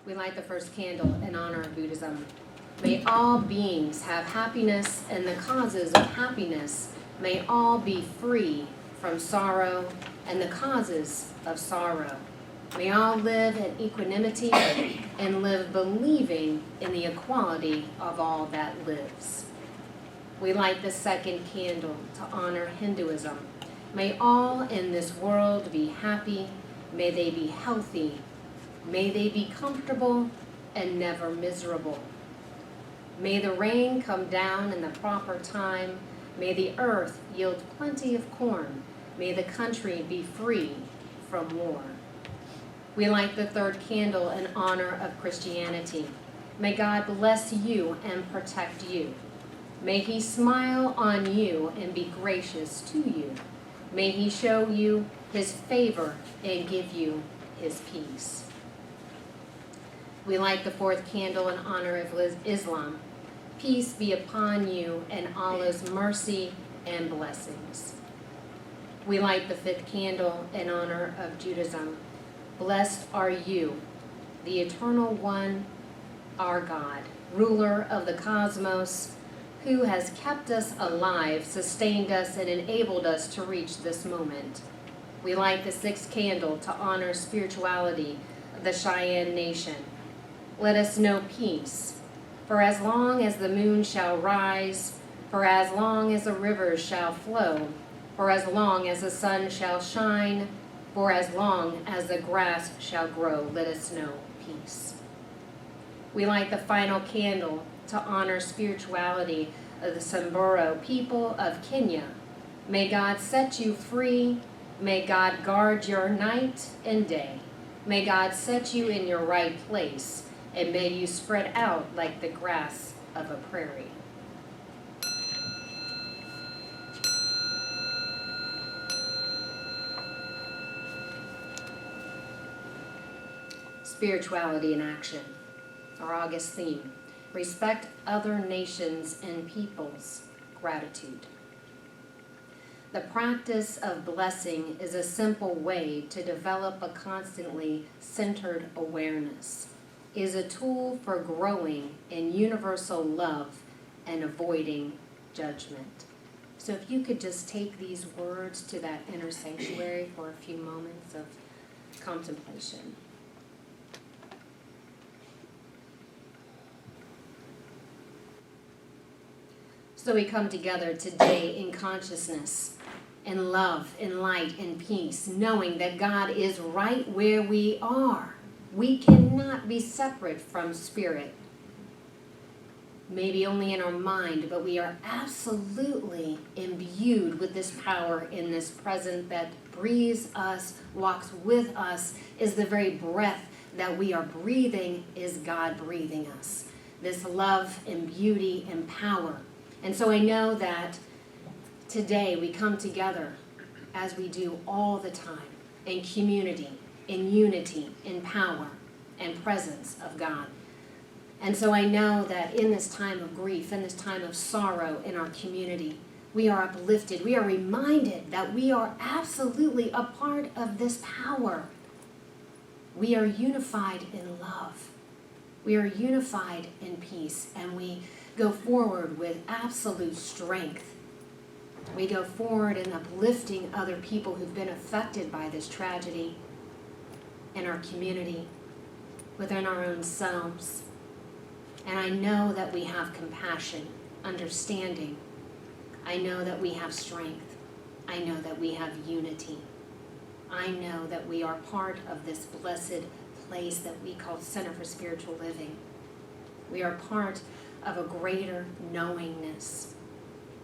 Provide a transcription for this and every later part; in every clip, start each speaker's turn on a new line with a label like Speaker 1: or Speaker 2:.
Speaker 1: We light the first candle in honor of Buddhism. May all beings have happiness, and the causes of happiness may all be free from sorrow and the causes of sorrow. May all live in equanimity and live believing in the equality of all that lives. We light the second candle to honor Hinduism. May all in this world be happy. May they be healthy. May they be comfortable and never miserable. May the rain come down in the proper time. May the earth yield plenty of corn. May the country be free from war. We light the third candle in honor of Christianity. May God bless you and protect you. May he smile on you and be gracious to you. May he show you his favor and give you his peace. We light the fourth candle in honor of Islam. Peace be upon you and Allah's mercy and blessings. We light the fifth candle in honor of Judaism. Blessed are you, the Eternal One, our God, ruler of the cosmos, who has kept us alive, sustained us, and enabled us to reach this moment. We light the sixth candle to honor spirituality of the Cheyenne Nation. Let us know peace, for as long as the moon shall rise, for as long as the rivers shall flow, for as long as the sun shall shine, for as long as the grass shall grow, let us know peace. We light the final candle to honor spirituality of the Samburu people of Kenya. May God set you free. May God guard your night and day. May God set you in your right place, and may you spread out like the grass of a prairie. Spirituality in action, our August theme. Respect other nations and peoples, gratitude. The practice of blessing is a simple way to develop a constantly centered awareness. It is a tool for growing in universal love and avoiding judgment. So if you could just take these words to that inner sanctuary for a few moments of contemplation. So we come together today in consciousness, in love, in light, in peace, knowing that God is right where we are. We cannot be separate from spirit. Maybe only in our mind, but we are absolutely imbued with this power in this present that breathes us, walks with us, is the very breath that we are breathing, is God breathing us. This love and beauty and power. And so I know that today we come together as we do all the time in community, in unity, in power and presence of God. And so I know that in this time of grief, in this time of sorrow in our community, we are uplifted. We are reminded that we are absolutely a part of this power. We are unified in love. We are unified in peace, and we go forward with absolute strength. We go forward in uplifting other people who've been affected by this tragedy in our community, within our own selves. And I know that we have compassion, understanding. I know that we have strength. I know that we have unity. I know that we are part of this blessed place that we call Center for Spiritual Living. We are part of a greater knowingness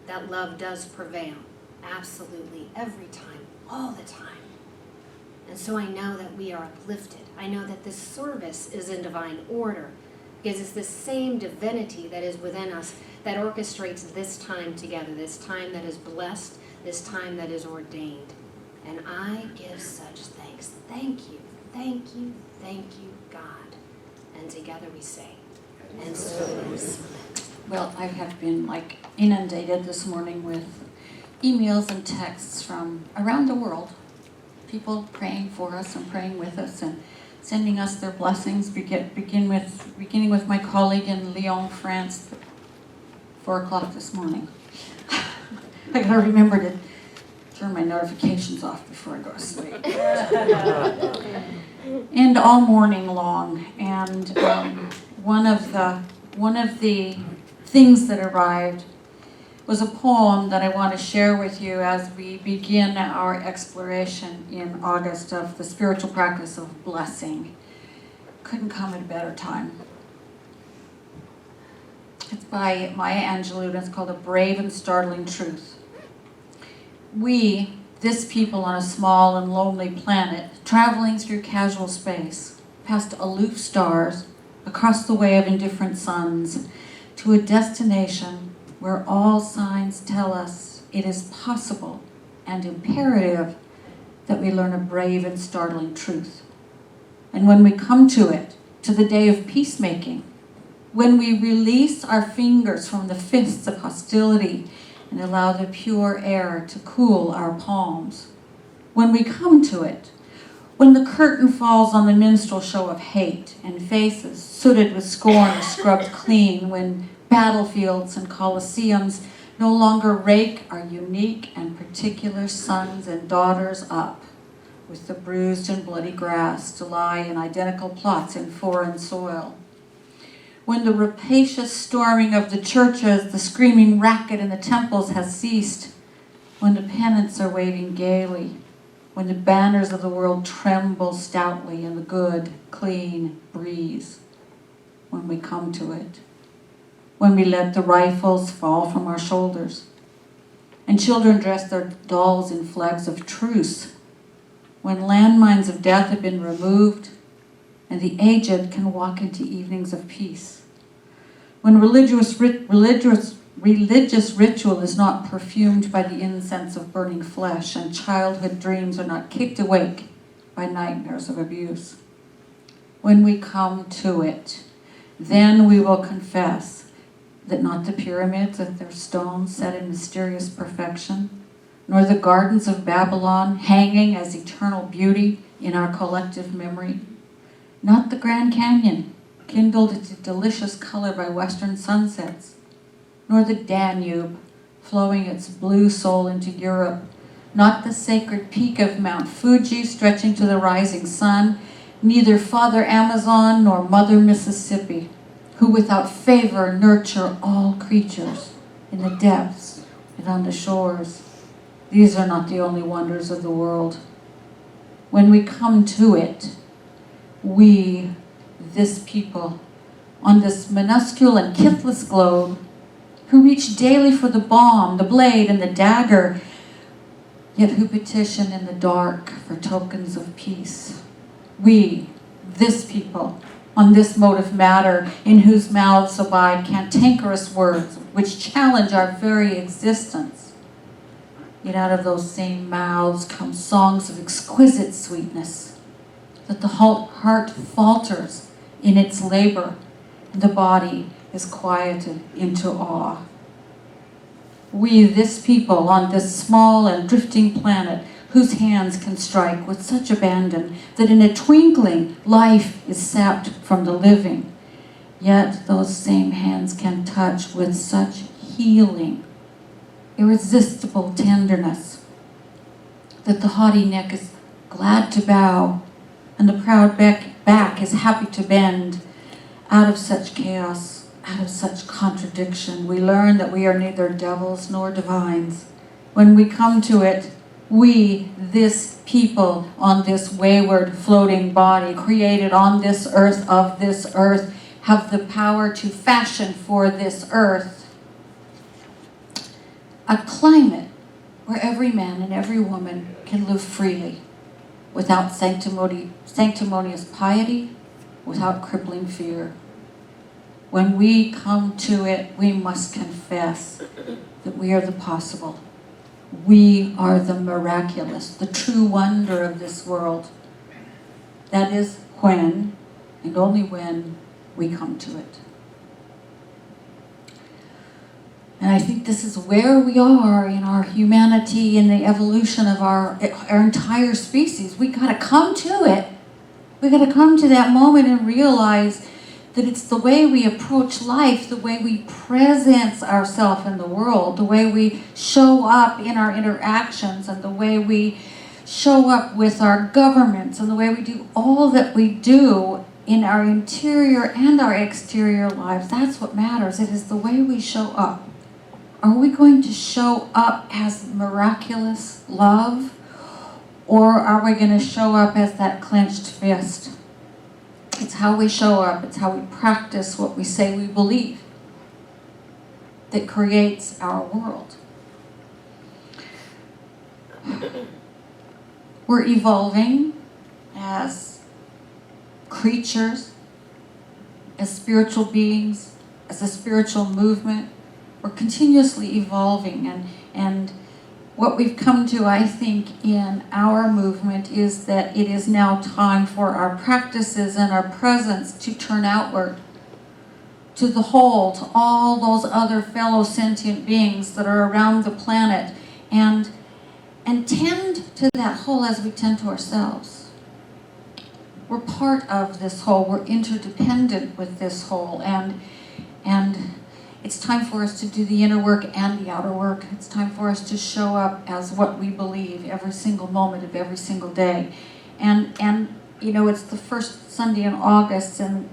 Speaker 1: that love does prevail, absolutely, every time, all the time. And so I know that we are uplifted. I know that this service is in divine order, because it's the same divinity that is within us that orchestrates this time together, this time that is blessed, this time that is ordained. And I give such thanks. Thank you, thank you, thank you, God. And together we say, and so it is.
Speaker 2: Well, I have been inundated this morning with emails and texts from around the world, people praying for us and praying with us, and sending us their blessings, beginning with my colleague in Lyon, France, 4 o'clock this morning. I gotta remember to turn my notifications off before I go to sleep. And all morning long. And one of the things that arrived was a poem that I want to share with you as we begin our exploration in August of the spiritual practice of blessing. Couldn't come at a better time. It's by Maya Angelou, and it's called A Brave and Startling Truth. We, this people on a small and lonely planet, traveling through casual space, past aloof stars, across the way of indifferent suns, to a destination where all signs tell us it is possible and imperative that we learn a brave and startling truth. And when we come to it, to the day of peacemaking, when we release our fingers from the fists of hostility and allow the pure air to cool our palms, when we come to it, when the curtain falls on the minstrel show of hate and faces sooted with scorn or scrubbed clean, when battlefields and coliseums no longer rake our unique and particular sons and daughters up with the bruised and bloody grass to lie in identical plots in foreign soil. When the rapacious storming of the churches, the screaming racket in the temples has ceased, when the pennants are waving gaily, when the banners of the world tremble stoutly in the good, clean breeze, when we come to it, when we let the rifles fall from our shoulders, and children dress their dolls in flags of truce, when landmines of death have been removed, and the aged can walk into evenings of peace, when religious ritual is not perfumed by the incense of burning flesh, and childhood dreams are not kicked awake by nightmares of abuse. When we come to it, then we will confess that not the pyramids with their stones set in mysterious perfection, nor the gardens of Babylon hanging as eternal beauty in our collective memory, not the Grand Canyon kindled into delicious color by western sunsets, nor the Danube flowing its blue soul into Europe, not the sacred peak of Mount Fuji stretching to the rising sun, neither Father Amazon nor Mother Mississippi, who without favor nurture all creatures in the depths and on the shores. These are not the only wonders of the world. When we come to it, we, this people, on this minuscule and kithless globe, who reach daily for the bomb, the blade, and the dagger, yet who petition in the dark for tokens of peace. We, this people, on this motive matter, in whose mouths abide cantankerous words which challenge our very existence. Yet out of those same mouths come songs of exquisite sweetness, that the heart falters in its labor, and the body is quieted into awe. We, this people, on this small and drifting planet, whose hands can strike with such abandon that in a twinkling life is sapped from the living, yet those same hands can touch with such healing, irresistible tenderness, that the haughty neck is glad to bow, and the proud back is happy to bend. Out of such chaos, out of such contradiction, we learn that we are neither devils nor divines. When we come to it, we, this people, on this wayward floating body, created on this earth of this earth, have the power to fashion for this earth a climate where every man and every woman can live freely, without sanctimonious piety, without crippling fear. When we come to it, we must confess that we are the possible. We are the miraculous, the true wonder of this world. That is when, and only when, we come to it. And I think this is where we are in our humanity, in the evolution of our entire species. We gotta come to it We got to come to that moment and realize that it's the way we approach life, the way we presence ourselves in the world, the way we show up in our interactions, and the way we show up with our governments, and the way we do all that we do in our interior and our exterior lives. That's what matters. It is the way we show up. Are we going to show up as miraculous love, or are we going to show up as that clenched fist? It's how we show up. It's how we practice what we say we believe that creates our world. We're evolving as creatures, as spiritual beings, as a spiritual movement. We're continuously evolving, and what we've come to, I think, in our movement is that it is now time for our practices and our presence to turn outward to the whole, to all those other fellow sentient beings that are around the planet, and tend to that whole as we tend to ourselves. We're part of this whole. We're interdependent with this whole, and it's time for us to do the inner work and the outer work. It's time for us to show up as what we believe every single moment of every single day. And you know, it's the first Sunday in August, and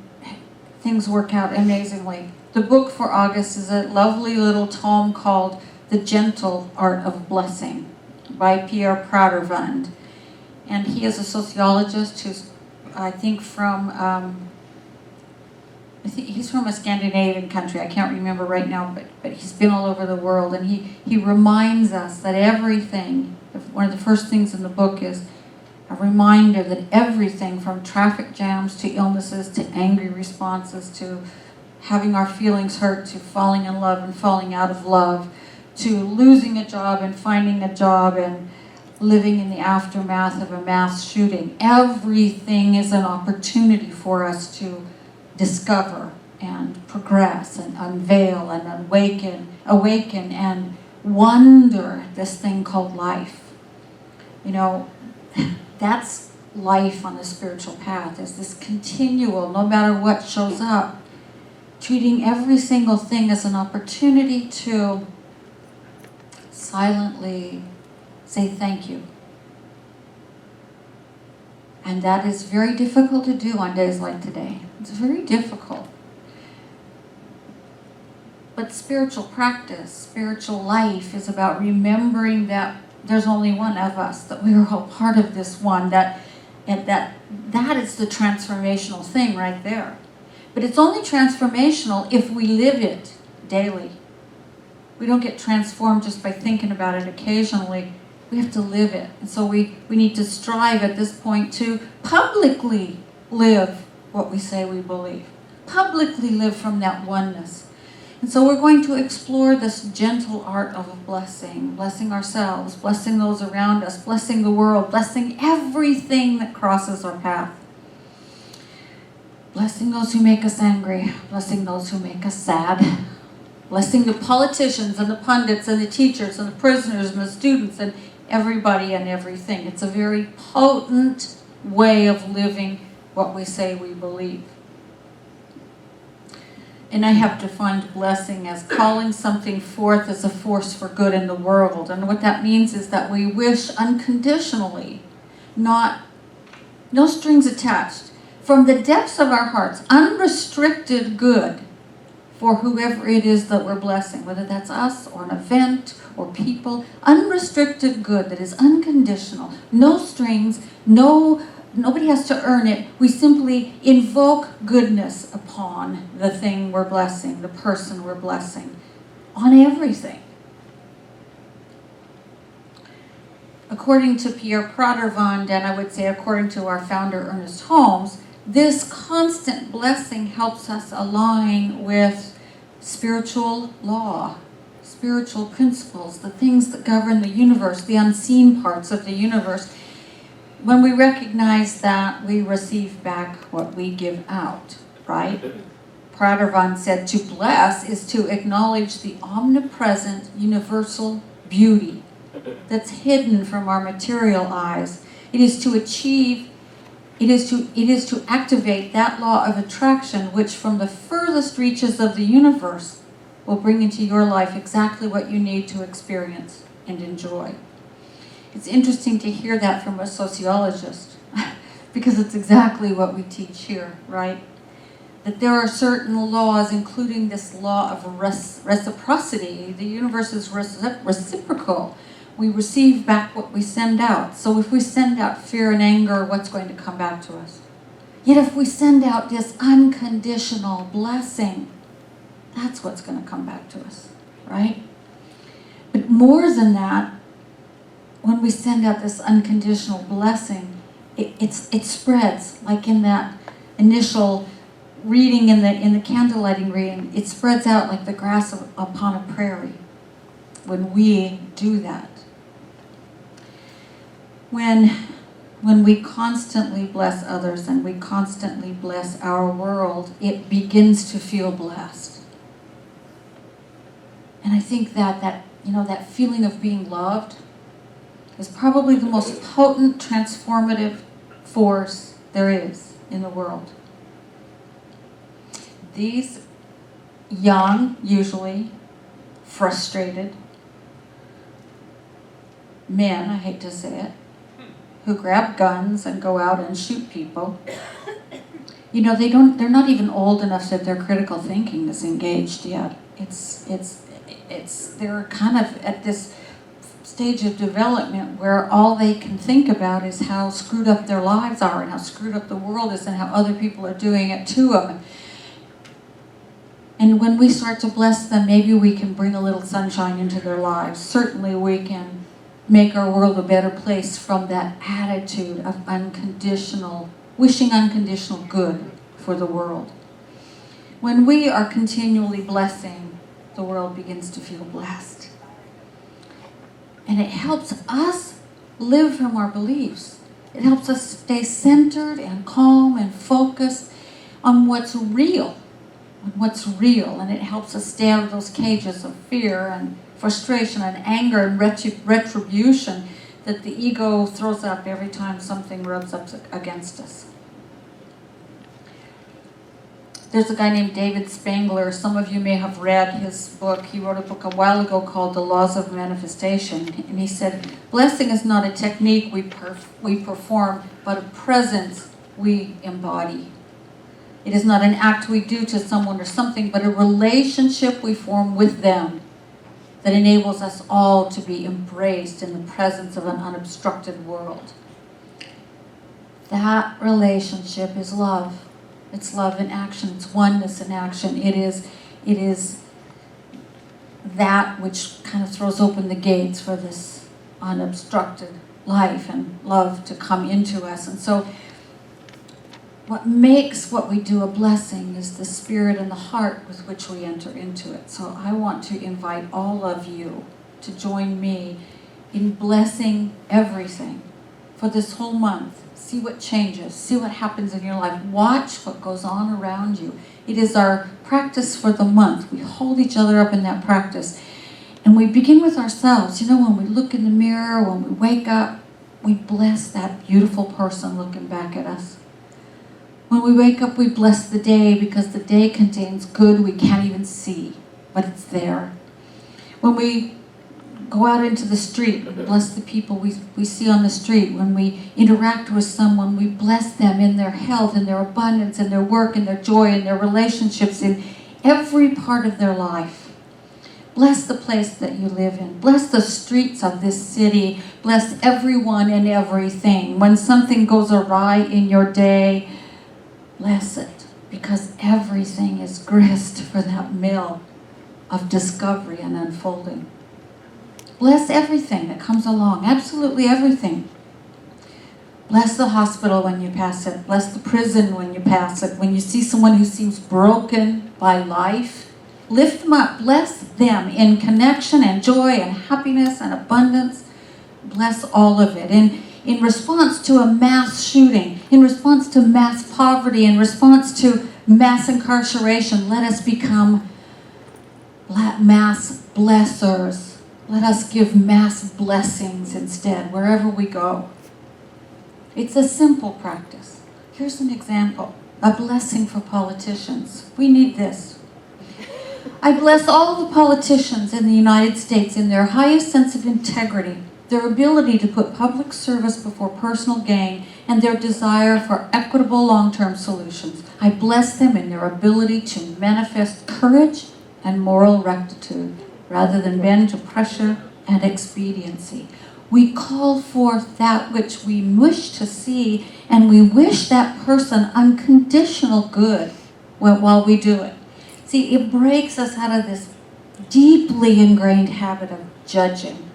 Speaker 2: things work out amazingly. The book for August is a lovely little tome called The Gentle Art of Blessing by Pierre Pradervand. And he is a sociologist who's, I think, he's from a Scandinavian country. I can't remember right now, but he's been all over the world, and he reminds us that everything, one of the first things in the book is a reminder that everything from traffic jams to illnesses to angry responses to having our feelings hurt to falling in love and falling out of love to losing a job and finding a job and living in the aftermath of a mass shooting, everything is an opportunity for us to discover and progress and unveil and awaken and wonder this thing called life. You know, that's life on the spiritual path, is this continual, no matter what shows up, treating every single thing as an opportunity to silently say thank you. And that is very difficult to do on days like today. It's very difficult. But spiritual practice, spiritual life is about remembering that there's only one of us, that we are all part of this one, that is the transformational thing right there. But it's only transformational if we live it daily. We don't get transformed just by thinking about it occasionally. We have to live it. And so we need to strive at this point to publicly live what we say we believe. Publicly live from that oneness. And so we're going to explore this gentle art of blessing. Blessing ourselves, blessing those around us, blessing the world, blessing everything that crosses our path. Blessing those who make us angry, blessing those who make us sad. Blessing the politicians and the pundits and the teachers and the prisoners and the students and everybody and everything. It's a very potent way of living what we say we believe. And I have defined blessing as calling something forth as a force for good in the world. And what that means is that we wish unconditionally, no strings attached, from the depths of our hearts, unrestricted good for whoever it is that we're blessing, whether that's us or an event or people, unrestricted good that is unconditional, no strings, nobody has to earn it. We simply invoke goodness upon the thing we're blessing, the person we're blessing, on everything. According to Pierre Pradervand, and I would say according to our founder Ernest Holmes, this constant blessing helps us align with spiritual law, spiritual principles, the things that govern the universe, the unseen parts of the universe. When we recognize that, we receive back what we give out, right? Pradervand said to bless is to acknowledge the omnipresent universal beauty that's hidden from our material eyes. It is to achieve It is to activate that law of attraction, which from the furthest reaches of the universe will bring into your life exactly what you need to experience and enjoy. It's interesting to hear that from a sociologist, because it's exactly what we teach here, right? That there are certain laws, including this law of reciprocity. The universe is reciprocal. We receive back what we send out. So if we send out fear and anger, what's going to come back to us? Yet if we send out this unconditional blessing, that's what's going to come back to us, right? But more than that, when we send out this unconditional blessing, it spreads, like in that initial reading in the candlelighting reading, it spreads out like the grass upon a prairie when we do that. When we constantly bless others and we constantly bless our world, it begins to feel blessed. And I think that feeling of being loved is probably the most potent transformative force there is in the world. These young, usually frustrated men, I hate to say it, who grab guns and go out and shoot people, they're not even old enough that their critical thinking is engaged yet. They're kind of at this stage of development where all they can think about is how screwed up their lives are and how screwed up the world is and how other people are doing it to them. And when we start to bless them, maybe we can bring a little sunshine into their lives. Certainly we can make our world a better place from that attitude of wishing unconditional good for the world. When we are continually blessing, the world begins to feel blessed. And it helps us live from our beliefs. It helps us stay centered and calm and focused on what's real. And it helps us stay out of those cages of fear and frustration and anger and retribution that the ego throws up every time something rubs up against us. There's a guy named David Spangler. Some of you may have read his book. He wrote a book a while ago called The Laws of Manifestation. And he said, blessing is not a technique we perform, but a presence we embody. It is not an act we do to someone or something, but a relationship we form with them that enables us all to be embraced in the presence of an unobstructed world. That relationship is love. It's love in action. It's oneness in action. It is that which kind of throws open the gates for this unobstructed life and love to come into us. And so what makes what we do a blessing is the spirit and the heart with which we enter into it. So I want to invite all of you to join me in blessing everything for this whole month. See what changes. See what happens in your life. Watch what goes on around you. It is our practice for the month. We hold each other up in that practice. And we begin with ourselves. When we look in the mirror, when we wake up, we bless that beautiful person looking back at us. When we wake up, we bless the day because the day contains good we can't even see, but it's there. When we go out into the street, we bless the people we see on the street. When we interact with someone, we bless them in their health, in their abundance, in their work, in their joy, in their relationships, in every part of their life. Bless the place that you live in. Bless the streets of this city. Bless everyone and everything. When something goes awry in your day, bless it, because everything is grist for that mill of discovery and unfolding. Bless everything that comes along, absolutely everything. Bless the hospital when you pass it. Bless the prison when you pass it. When you see someone who seems broken by life, lift them up. Bless them in connection and joy and happiness and abundance. Bless all of it. In response to a mass shooting, in response to mass poverty, in response to mass incarceration, let us become mass blessers. Let us give mass blessings instead, wherever we go. It's a simple practice. Here's an example, a blessing for politicians. We need this. I bless all the politicians in the United States in their highest sense of integrity, their ability to put public service before personal gain, and their desire for equitable long-term solutions. I bless them in their ability to manifest courage and moral rectitude, rather than bend to pressure and expediency. We call forth that which we wish to see, and we wish that person unconditional good while we do it. See, it breaks us out of this deeply ingrained habit of judging,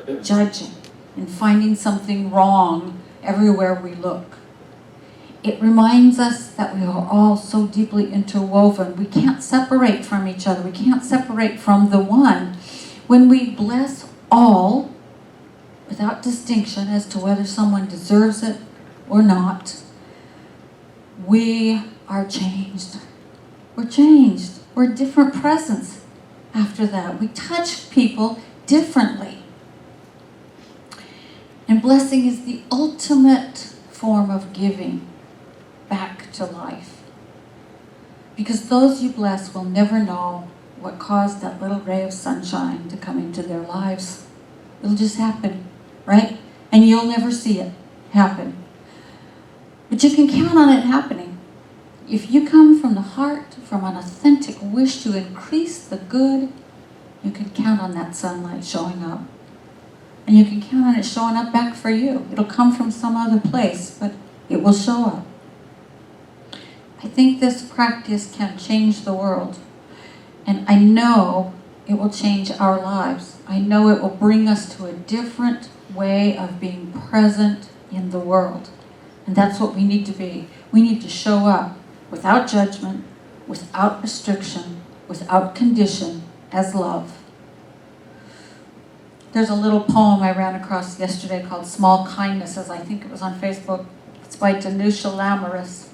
Speaker 2: and finding something wrong everywhere we look. It reminds us that we are all so deeply interwoven. We can't separate from each other. We can't separate from the one. When we bless all, without distinction as to whether someone deserves it or not, we are changed. We're changed. We're a different presence after that. We touch people differently. And blessing is the ultimate form of giving back to life. Because those you bless will never know what caused that little ray of sunshine to come into their lives. It'll just happen, right? And you'll never see it happen. But you can count on it happening. If you come from the heart, from an authentic wish to increase the good, you can count on that sunlight showing up. And you can count on it showing up back for you. It'll come from some other place, but it will show up. I think this practice can change the world. And I know it will change our lives. I know it will bring us to a different way of being present in the world. And that's what we need to be. We need to show up without judgment, without restriction, without condition, as love. There's a little poem I ran across yesterday called Small Kindnesses. I think it was on Facebook. It's by Danusha Lamaris.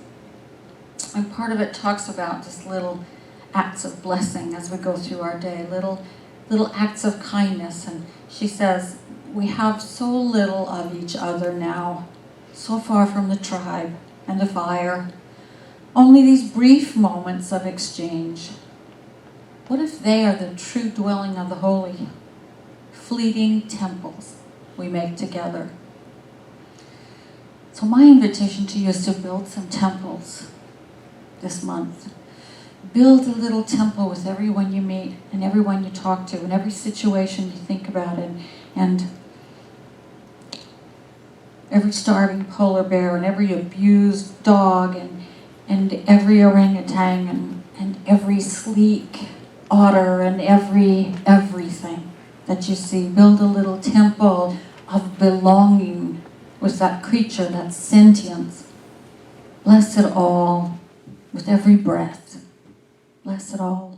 Speaker 2: And part of it talks about just little acts of blessing as we go through our day, little acts of kindness. And she says, we have so little of each other now, so far from the tribe and the fire. Only these brief moments of exchange. What if they are the true dwelling of the holy? Fleeting temples we make together. So my invitation to you is to build some temples this month. Build a little temple with everyone you meet and everyone you talk to and every situation you think about and every starving polar bear and every abused dog and every orangutan and every sleek otter and everything that you see. Build a little temple of belonging with that creature, that sentience. Bless it all with every breath. Bless it all.